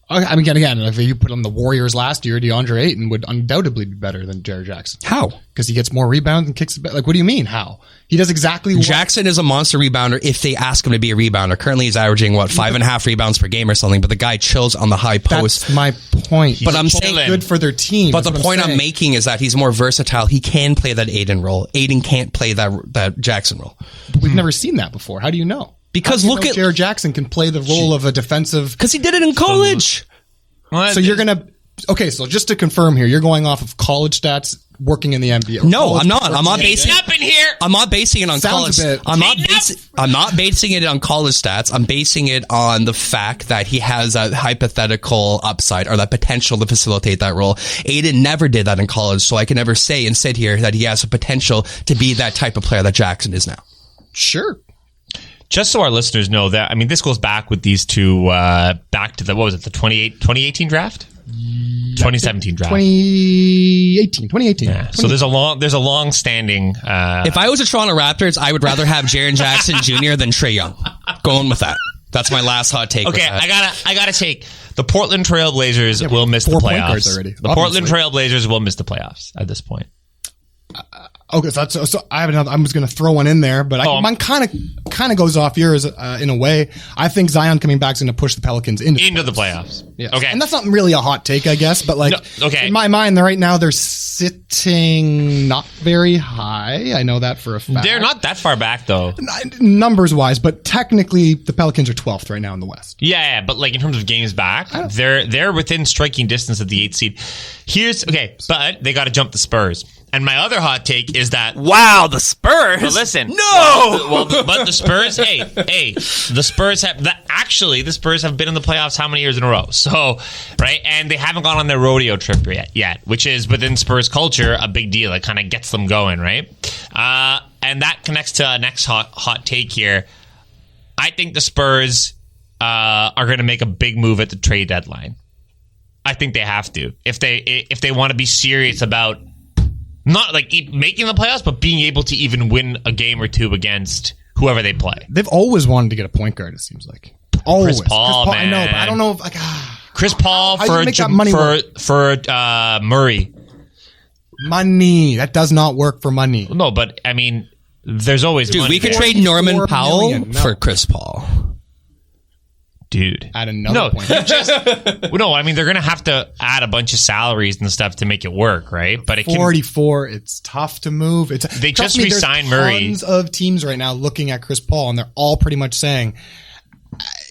I mean, again, if you put on the Warriors last year, DeAndre Ayton would undoubtedly be better than Jaren Jackson. How? Because he gets more rebounds and kicks. Like, what do you mean? How? He does exactly what... Jackson is a monster rebounder if they ask him to be a rebounder. Currently, he's averaging, 5.5 rebounds per game or something, but the guy chills on the high post. That's my point. But I'm saying... good for their team. But the point I'm making is that he's more versatile. He can play that Ayton role. Ayton can't play that Jackson role. But we've never seen that before. How do you know? Because look at... Jaren Jackson can play the role of a defensive... Because he did it in college. So you're going to... Okay, so just to confirm here, you're going off of college stats working in the NBA. No, I'm not. I'm not basing up in here. I'm not basing it on college. I'm not basing it on college stats. I'm basing it on the fact that he has a hypothetical upside or that potential to facilitate that role. Ayton never did that in college, so I can never say and sit here that he has a potential to be that type of player that Jackson is now. Sure. Just so our listeners know that, I mean, this goes back with these two, back to the 2018 draft? 2017 draft. 2018. Yeah. So there's a long standing. If I was a Toronto Raptors, I would rather have Jaren Jackson Jr. than Trae Young. Going with that. That's my last hot take. Okay, I gotta take the Portland Trailblazers will miss the playoffs. Already, the Portland Trailblazers will miss the playoffs at this point. Okay, so I have another. I was going to throw one in there, but mine kind of goes off yours in a way. I think Zion coming back is going to push the Pelicans into the playoffs. Yes. Okay, and that's not really a hot take, I guess, but in my mind, right now they're sitting not very high. I know that for a fact. They're not that far back though, numbers wise, but technically the Pelicans are 12th right now in the West. Yeah, but like in terms of games back, they're within striking distance of the 8th seed. But they got to jump the Spurs. And my other hot take is that Wow, the Spurs. But listen, no. but the Spurs, the Spurs have the Spurs have been in the playoffs how many years in a row? So, right, and they haven't gone on their rodeo trip yet, which is within Spurs culture a big deal. It kind of gets them going, right? And that connects to a next hot take here. I think the Spurs are going to make a big move at the trade deadline. I think they have to if they want to be serious about. Not like making the playoffs, but being able to even win a game or two against whoever they play. They've always wanted to get a point guard, it seems like. Always. Chris Paul, man. I know, but I don't know if Chris Paul for Murray. Money. That does not work for money. No, but I mean, there's always money. We could there. trade Norman Powell for No. Chris Paul. Dude. At another point. No, I mean, they're going to have to add a bunch of salaries and stuff to make it work, right? But it 44, it's tough to move. They just re-signed Murray. Tons of teams right now looking at Chris Paul, and they're all pretty much saying,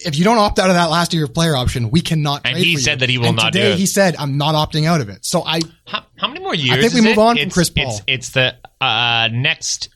if you don't opt out of that last year of player option, we cannot trade And he for said you. that he will and not do today it. he said, I'm not opting out of it. So How many more years? I think we is move it? on from Chris Paul. It's the next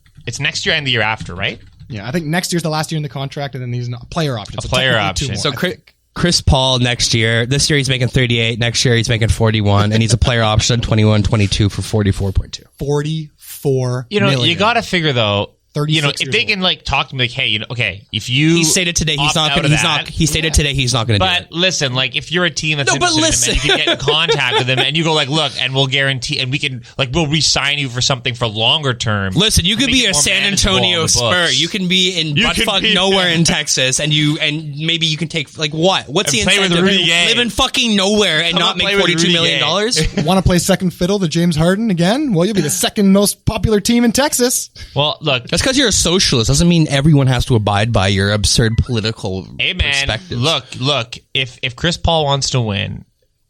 year and the year after, right? Yeah, I think next year's the last year in the contract, and then these player options. A player technically two option. more, So Chris Paul next year. This year he's making 38. Next year he's making 41, and he's a player option 21, 22 for 44.2. 44 You know, million. you got to figure though. 36 You know, if years they old. can like talk to me, like, hey, you know, okay, if you He stated today he's opt not out going of to. that- He stated today he's not going to do But it. listen, like if you're a team that's No, but interested in him and you can get in contact with him and you go like, look, and we'll guarantee and we can like we'll re-sign you for something for longer term. Listen, you could Make be it a more San manageable Antonio on the Spur. books. You can be in You can buttfuck be- nowhere in Texas, and maybe you can take like what? What's And the play with incentive? Rudy Gay. Live in fucking nowhere and Come not and make play with $42 Rudy million dollars. Want to play second fiddle to James Harden again? Well, you'll be the second most popular team in Texas. Well, look, That's because you're a socialist. Doesn't mean everyone has to abide by your absurd political hey man, perspectives. look, if Chris Paul wants to win,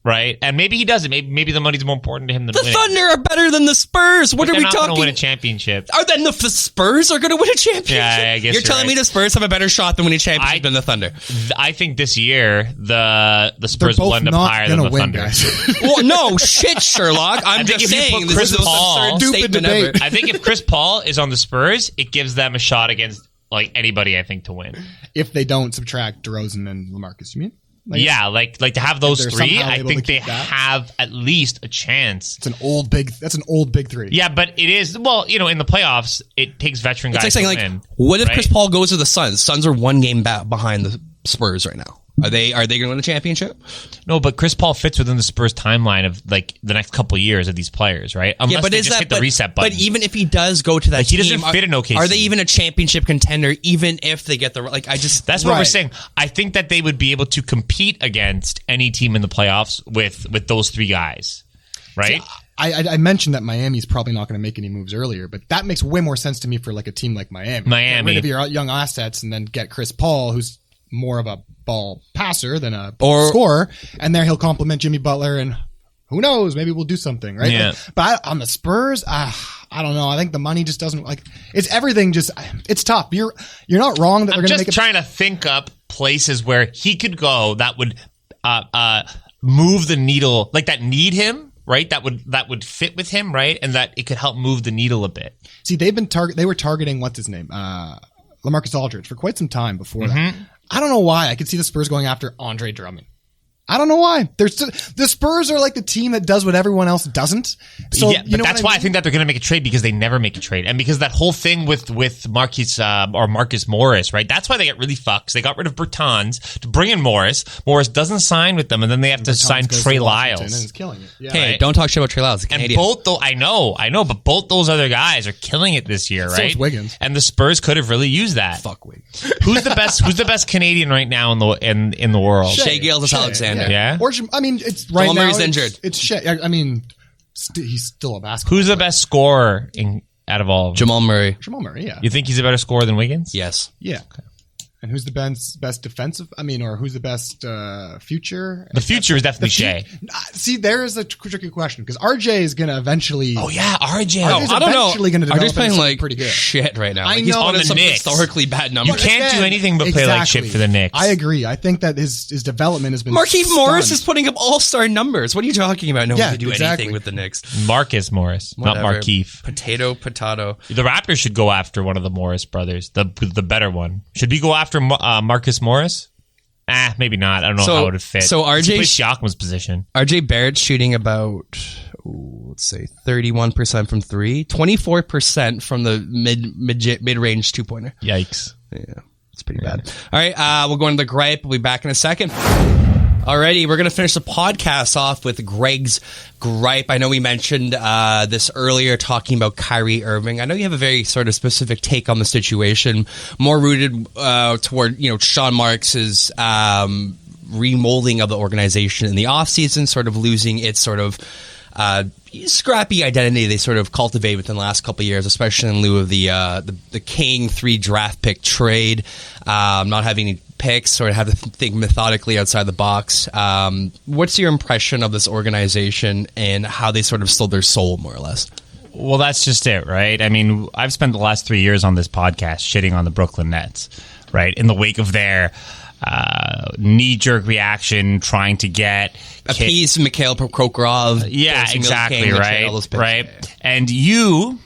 right, and maybe he doesn't, maybe the money's more important to him than the winning. Thunder are better than the Spurs. What But are they're we not gonna talking? win a championship. Oh, then the Spurs are going to win a championship. Yeah, I guess you're you're telling me right. the Spurs have a better shot than winning a championship than the Thunder. I think this year the They're Spurs both will end up not higher than going the to win, Thunder. guys. Well, no shit, Sherlock. I'm think just if you saying put this Chris is the most Paul- absurd Stupid statement debate. ever. I think if Chris Paul is on the Spurs, it gives them a shot against like anybody. I think to win. If they don't subtract DeRozan and LaMarcus, you mean? Like, Yeah, like to have those they're three, somehow I able think to they keep that. have at least a chance. That's an old big three. Yeah, but it is well, you know, in the playoffs, it takes veteran It's guys like saying, to like, win. what if right? Chris Paul goes to the Suns? Suns are one game back behind the Spurs right now. Are they going to win the championship? No, but Chris Paul fits within the Spurs timeline of like the next couple years of these players, right? Unless they just hit the reset button. But even if he does go to that Like, he team, doesn't fit in OKC. Are they even a championship contender? Even if they get the That's what we're saying. I think that they would be able to compete against any team in the playoffs with those three guys, right? I mentioned that Miami's probably not going to make any moves earlier, but that makes way more sense to me for like a team like Miami. Get rid of your young assets and then get Chris Paul, who's more of a ball passer than a scorer, and there he'll complement Jimmy Butler, and who knows, maybe we'll do something, right? Yeah. But on the Spurs, I don't know. I think the money just doesn't like. It's everything. Just it's tough. You're not wrong that they're I'm going to just make it. trying to think up places where he could go that would move the needle, like that need him, right? That would fit with him, right? And that it could help move the needle a bit. See, they were targeting what's his name, LaMarcus Aldridge for quite some time before that. I don't know why. I could see the Spurs going after Andre Drummond. I don't know why. The Spurs are like the team that does what everyone else doesn't. So yeah, but that's why I think that they're going to make a trade, because they never make a trade, and because that whole thing with Marcus Morris, right? That's why they get really fucked. They got rid of Bertans to bring in Morris. Morris doesn't sign with them, and then they have to sign Trey Lyles. And it's killing it. Yeah. Hey, don't talk shit about Trey Lyles. And both though, I know, but both those other guys are killing it this year, So right? is Wiggins. And the Spurs could have really used that. Fuck Wiggins. Who's the best? Who's the best Canadian right now in the world? Shea Gilgeous-Alexander. Yeah. Or I mean, it's right Jamal now. Murray's injured. It's shit. I mean, he's still a basketball. Who's the best scorer out of all of them? Jamal Murray. Jamal Murray? Yeah. You think he's a better scorer than Wiggins? Yes. Yeah. And who's the best defensive? I mean, or who's the best future? The future is definitely Shea. See, there is a tricky question because RJ is going to eventually. Oh yeah, RJ. I don't know. RJ's playing like pretty good. shit right now. I Like, he's know. on the some Knicks. historically bad numbers. You can't do anything but play like shit for the Knicks. I agree. I think that his development has been. Markieff Morris stunned. is putting up all-star numbers. What are you talking about? No one Yeah, can do exactly. anything with the Knicks. Marcus Morris, Whatever. not Markeith. Potato. The Raptors should go after one of the Morris brothers, the better one. Should we go after Marcus Morris? Maybe not. I don't know how it would fit. So He RJ plays Siakam's position. RJ Barrett's shooting about, let's say, 31% from three, 24% from the mid-range two-pointer. Yikes. Yeah, it's pretty bad. All right, we'll go into the gripe. We'll be back in a second. Alrighty, we're going to finish the podcast off with Greg's gripe. I know we mentioned this earlier, talking about Kyrie Irving. I know you have a very sort of specific take on the situation, more rooted toward, Sean Marks's remolding of the organization in the offseason, sort of losing its sort of scrappy identity they sort of cultivated within the last couple of years, especially in lieu of the King 3 draft pick trade, not having any picks, sort of have to think methodically outside the box. What's your impression of this organization and how they sort of sold their soul, more or less? Well, that's just it, right? I mean, I've spent the last 3 years on this podcast shitting on the Brooklyn Nets, right? In the wake of their knee-jerk reaction, trying to get appease Mikhail Prokhorov. Yeah, exactly, right? And you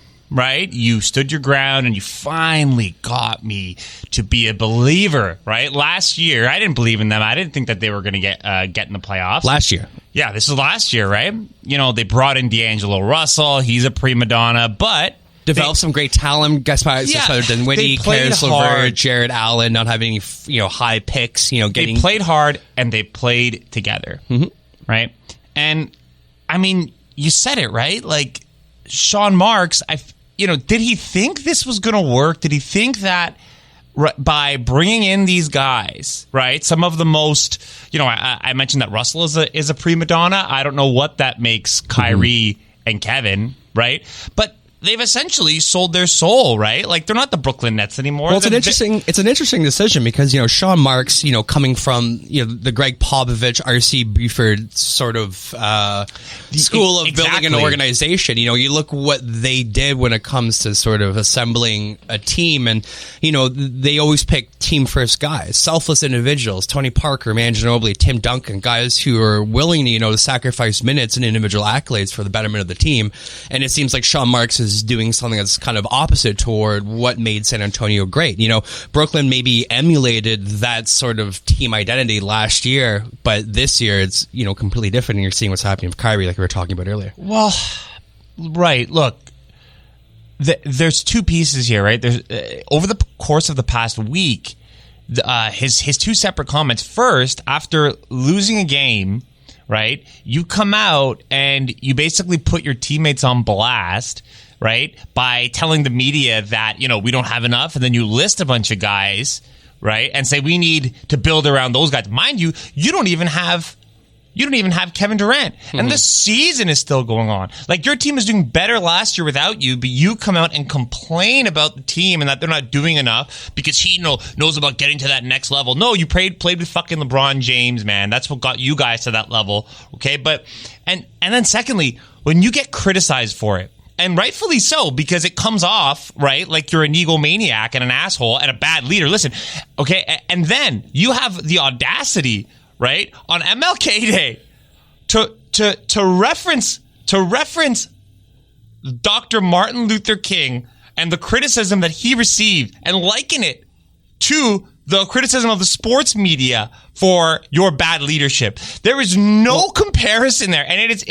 stood your ground and you finally got me to be a believer, right? Last year, I didn't believe in them. I didn't think that they were going to get in the playoffs. Last year. Yeah, this is last year, right? They brought in D'Angelo Russell. He's a prima donna, but developed some great talent. Guess by Dinwiddie, Karis LeVert, Jared Allen, not having any high picks. They played hard and they played together, right? And I mean, you said it, right? Like Sean Marks, did he think this was going to work? Did he think that by bringing in these guys, right? Some of the most, I mentioned that Russell is a prima donna. I don't know what that makes Kyrie and Kevin, right? But they've essentially sold their soul, right? Like they're not the Brooklyn Nets anymore. Well, it's an interesting decision because Sean Marks, coming from the Greg Popovich, RC Buford sort of school of building an organization. You look what they did when it comes to sort of assembling a team, and they always pick team first guys, selfless individuals. Tony Parker, Manu Ginobili, Tim Duncan, guys who are willing to sacrifice minutes and individual accolades for the betterment of the team. And it seems like Sean Marks is doing something that's kind of opposite toward what made San Antonio great. Brooklyn maybe emulated that sort of team identity last year, but this year it's, completely different, and you're seeing what's happening with Kyrie like we were talking about earlier. Well, right. Look, there's two pieces here, right? There's over the course of the past week, his two separate comments. First, after losing a game, right, you come out and you basically put your teammates on blast, right, by telling the media that, we don't have enough, and then you list a bunch of guys, right, and say we need to build around those guys. Mind you, you don't even have Kevin Durant, and the season is still going on. Like, your team is doing better last year without you, but you come out and complain about the team and that they're not doing enough because he knows about getting to that next level. No, you played with fucking LeBron James, man. That's what got you guys to that level, okay? But and then secondly, when you get criticized for it, and rightfully so, because it comes off, right, like you're an egomaniac and an asshole and a bad leader. Listen, okay, and then you have the audacity, right, on MLK Day to reference Dr. Martin Luther King and the criticism that he received and liken it to the criticism of the sports media for your bad leadership. There is no comparison there, and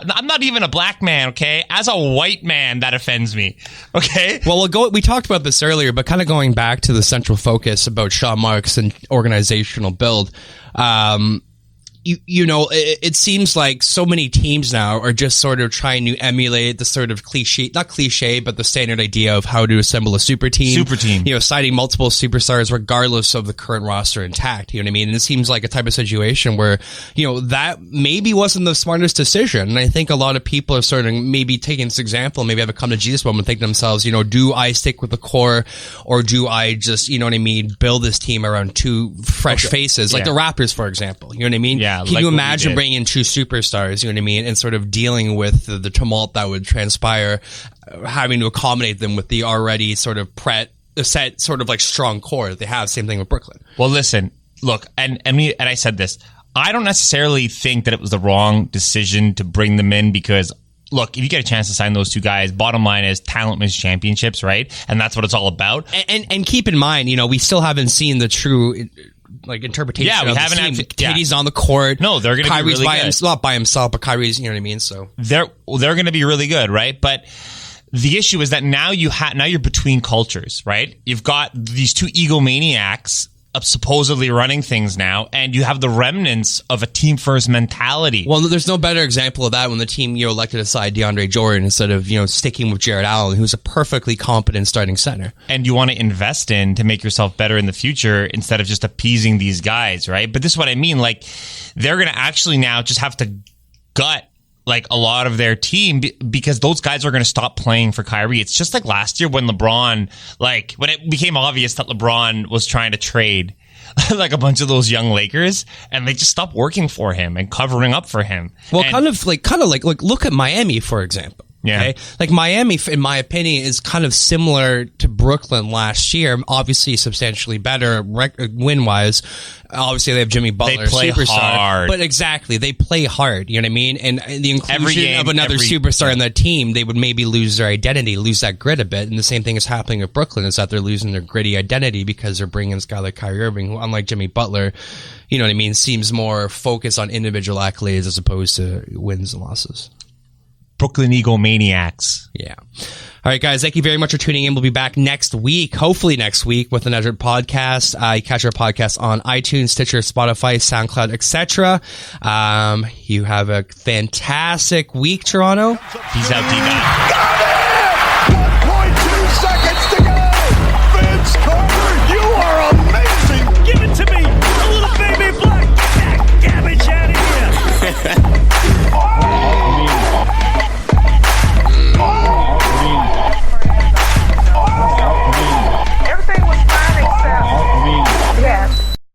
I'm not even a black man, okay? As a white man, that offends me, okay? Well, we talked about this earlier, but kind of going back to the central focus about Sean Marks and organizational build. it seems like so many teams now are just sort of trying to emulate the sort of not cliche, but the standard idea of how to assemble a super team. Citing multiple superstars regardless of the current roster intact. You know what I mean? And it seems like a type of situation where, that maybe wasn't the smartest decision. And I think a lot of people are sort of maybe taking this example, maybe have a come to Jesus moment and think to themselves, do I stick with the core or do I just, build this team around two fresh faces, like the Raptors, for example. You know what I mean? Yeah. Can you imagine bringing in two superstars, you know what I mean, and sort of dealing with the tumult that would transpire, having to accommodate them with the already sort of set sort of like strong core that they have. Same thing with Brooklyn. Well, listen, look, and I said this, I don't necessarily think that it was the wrong decision to bring them in because, look, if you get a chance to sign those two guys, bottom line is talent wins championships, right? And that's what it's all about. And keep in mind, we still haven't seen the true interpretation. Yeah, we of haven't. KD's on the court. No, they're going to be really good. Not by himself, but Kyrie's. You know what I mean. So they're going to be really good, right? But the issue is that now you're between cultures, right? You've got these two egomaniacs supposedly running things now, and you have the remnants of a team first mentality. Well, there's no better example of that when the team elected aside DeAndre Jordan instead of sticking with Jared Allen, who's a perfectly competent starting center. And you want to invest in to make yourself better in the future instead of just appeasing these guys, right? But this is what I mean. Like, they're going to actually now just have to gut a lot of their team because those guys are going to stop playing for Kyrie. It's just like last year when LeBron, when it became obvious that LeBron was trying to trade a bunch of those young Lakers, and they just stopped working for him and covering up for him. Well, kind of like look at Miami, for example. Yeah. Okay? Miami, in my opinion, is kind of similar to Brooklyn last year. Obviously, substantially better win-wise. Obviously, they have Jimmy Butler, they play superstar. Hard. But exactly, they play hard. You know what I mean? And the inclusion of another superstar in that team, they would maybe lose their identity, lose that grit a bit. And the same thing is happening with Brooklyn, is that they're losing their gritty identity because they're bringing this guy like Kyrie Irving, who, unlike Jimmy Butler, you know what I mean, seems more focused on individual accolades as opposed to wins and losses. Brooklyn egomaniacs. Yeah. All right, guys. Thank you very much for tuning in. We'll be back next week, hopefully next week, with another podcast. You catch our podcast on iTunes, Stitcher, Spotify, SoundCloud, etc. You have a fantastic week, Toronto. Peace out, D-Dot.